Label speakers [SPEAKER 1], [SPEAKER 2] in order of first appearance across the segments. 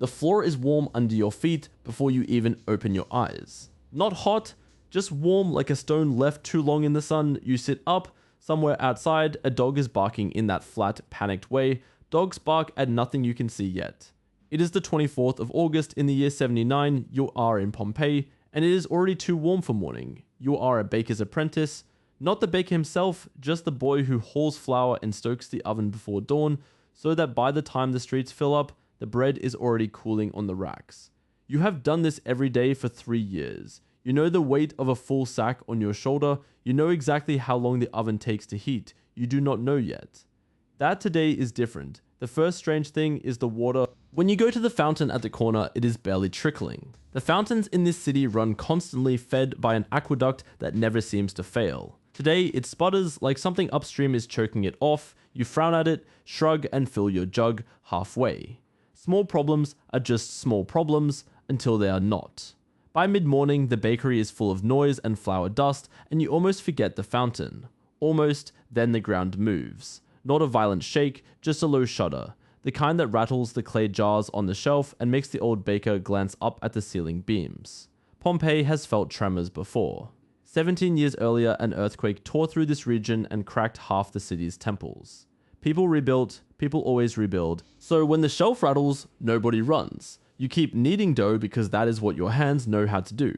[SPEAKER 1] The floor is warm under your feet before you even open your eyes. Not hot, just warm like a stone left too long in the sun. You sit up, somewhere outside, a dog is barking in that flat, panicked way. Dogs bark at nothing you can see yet. It is the 24th of August in the year 79, you are in Pompeii, and it is already too warm for morning. You are a baker's apprentice, not the baker himself, just the boy who hauls flour and stokes the oven before dawn, so that by the time the streets fill up, the bread is already cooling on the racks. You have done this every day for 3 years. You know the weight of a full sack on your shoulder. You know exactly how long the oven takes to heat. You do not know yet. That today is different. The first strange thing is the water. When you go to the fountain at the corner, it is barely trickling. The fountains in this city run constantly, fed by an aqueduct that never seems to fail. Today, it sputters like something upstream is choking it off. You frown at it, shrug, and fill your jug halfway. Small problems are just small problems until they are not. By mid-morning, the bakery is full of noise and flour dust, and you almost forget the fountain. Almost, then the ground moves. Not a violent shake, just a low shudder, the kind that rattles the clay jars on the shelf and makes the old baker glance up at the ceiling beams. Pompeii has felt tremors before. 17 years earlier, an earthquake tore through this region and cracked half the city's temples. People rebuilt, people always rebuild, so when the shelf rattles, nobody runs. You keep kneading dough because that is what your hands know how to do.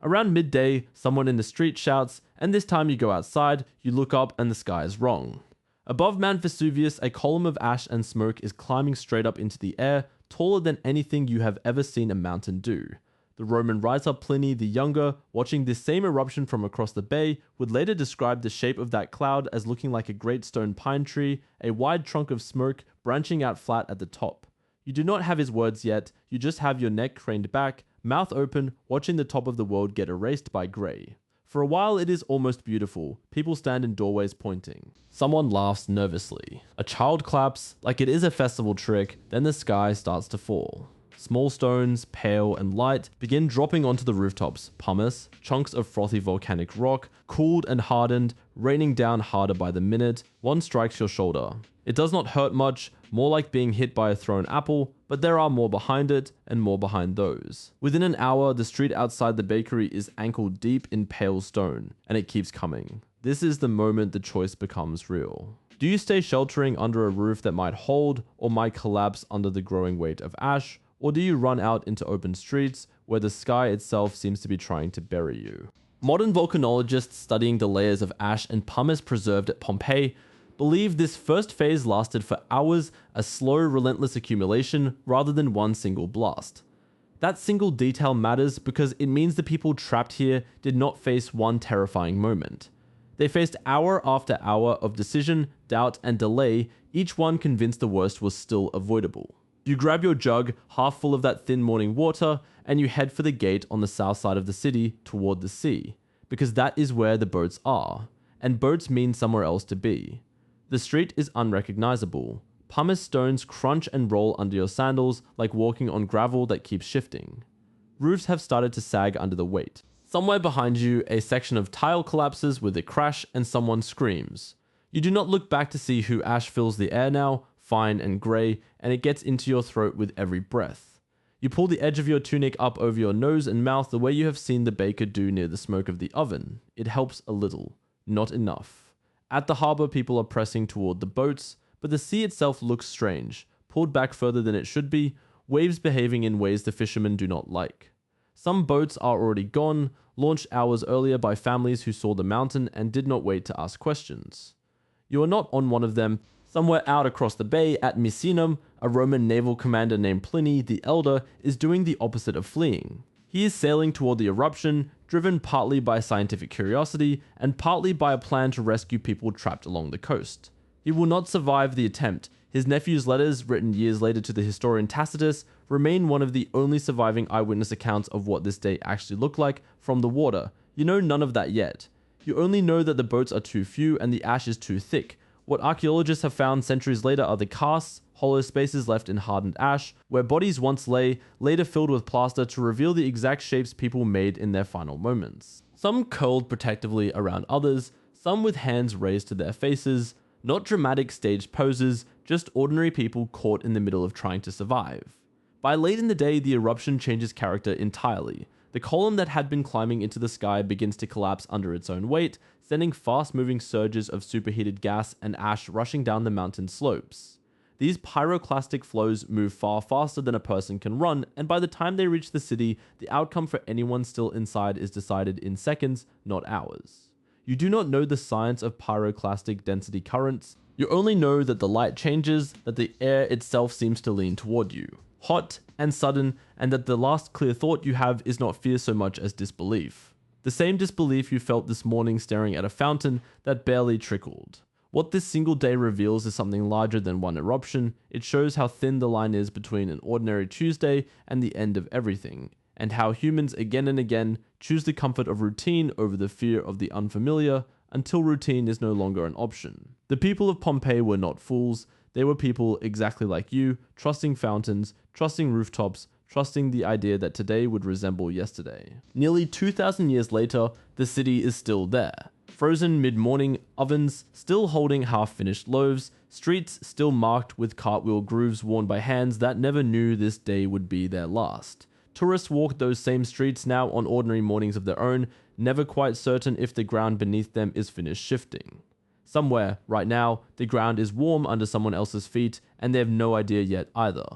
[SPEAKER 1] Around midday, someone in the street shouts, and this time you go outside, you look up and the sky is wrong. Above Mount Vesuvius, a column of ash and smoke is climbing straight up into the air, taller than anything you have ever seen a mountain do. The Roman writer Pliny the Younger, watching this same eruption from across the bay, would later describe the shape of that cloud as looking like a great stone pine tree, a wide trunk of smoke branching out flat at the top. You do not have his words yet, you just have your neck craned back, mouth open, watching the top of the world get erased by grey. For a while it is almost beautiful. People stand in doorways pointing. Someone laughs nervously. A child claps like it is a festival trick, then the sky starts to fall. Small stones, pale and light, begin dropping onto the rooftops. Pumice, chunks of frothy volcanic rock, cooled and hardened, raining down harder by the minute. One strikes your shoulder. It does not hurt much, more like being hit by a thrown apple, but there are more behind it, and more behind those. Within an hour, the street outside the bakery is ankle deep in pale stone, and it keeps coming. This is the moment the choice becomes real. Do you stay sheltering under a roof that might hold, or might collapse under the growing weight of ash? Or do you run out into open streets where the sky itself seems to be trying to bury you? Modern volcanologists studying the layers of ash and pumice preserved at Pompeii believe this first phase lasted for hours, a slow, relentless accumulation rather than one single blast. That single detail matters because it means the people trapped here did not face one terrifying moment. They faced hour after hour of decision, doubt, and delay, each one convinced the worst was still avoidable. You grab your jug, half full of that thin morning water, and you head for the gate on the south side of the city toward the sea, because that is where the boats are, and boats mean somewhere else to be. The street is unrecognizable. Pumice stones crunch and roll under your sandals like walking on gravel that keeps shifting. Roofs have started to sag under the weight. Somewhere behind you, a section of tile collapses with a crash and someone screams. You do not look back to see who ash fills the air now, fine and grey, and it gets into your throat with every breath. You pull the edge of your tunic up over your nose and mouth the way you have seen the baker do near the smoke of the oven. It helps a little, not enough. At the harbour, people are pressing toward the boats, but the sea itself looks strange, pulled back further than it should be, waves behaving in ways the fishermen do not like. Some boats are already gone, launched hours earlier by families who saw the mountain and did not wait to ask questions. You are not on one of them. Somewhere out across the bay at Misenum, a Roman naval commander named Pliny the Elder is doing the opposite of fleeing. He is sailing toward the eruption, driven partly by scientific curiosity and partly by a plan to rescue people trapped along the coast. He will not survive the attempt. His nephew's letters, written years later to the historian Tacitus, remain one of the only surviving eyewitness accounts of what this day actually looked like from the water. You know none of that yet. You only know that the boats are too few and the ash is too thick. What archaeologists have found centuries later are the casts, hollow spaces left in hardened ash, where bodies once lay, later filled with plaster to reveal the exact shapes people made in their final moments. Some curled protectively around others, some with hands raised to their faces, not dramatic staged poses, just ordinary people caught in the middle of trying to survive. By late in the day, the eruption changes character entirely. The column that had been climbing into the sky begins to collapse under its own weight, sending fast-moving surges of superheated gas and ash rushing down the mountain slopes. These pyroclastic flows move far faster than a person can run, and by the time they reach the city, the outcome for anyone still inside is decided in seconds, not hours. You do not know the science of pyroclastic density currents. You only know that the light changes, that the air itself seems to lean toward you, hot and sudden, and that the last clear thought you have is not fear so much as disbelief. The same disbelief you felt this morning staring at a fountain that barely trickled. What this single day reveals is something larger than one eruption. It shows how thin the line is between an ordinary Tuesday and the end of everything, and how humans again and again choose the comfort of routine over the fear of the unfamiliar until routine is no longer an option. The people of Pompeii were not fools. They were people exactly like you, trusting fountains, trusting rooftops, trusting the idea that today would resemble yesterday. Nearly 2,000 years later, the city is still there. Frozen mid-morning, ovens still holding half-finished loaves, streets still marked with cartwheel grooves worn by hands that never knew this day would be their last. Tourists walk those same streets now on ordinary mornings of their own, never quite certain if the ground beneath them is finished shifting. Somewhere, right now, the ground is warm under someone else's feet, and they have no idea yet either.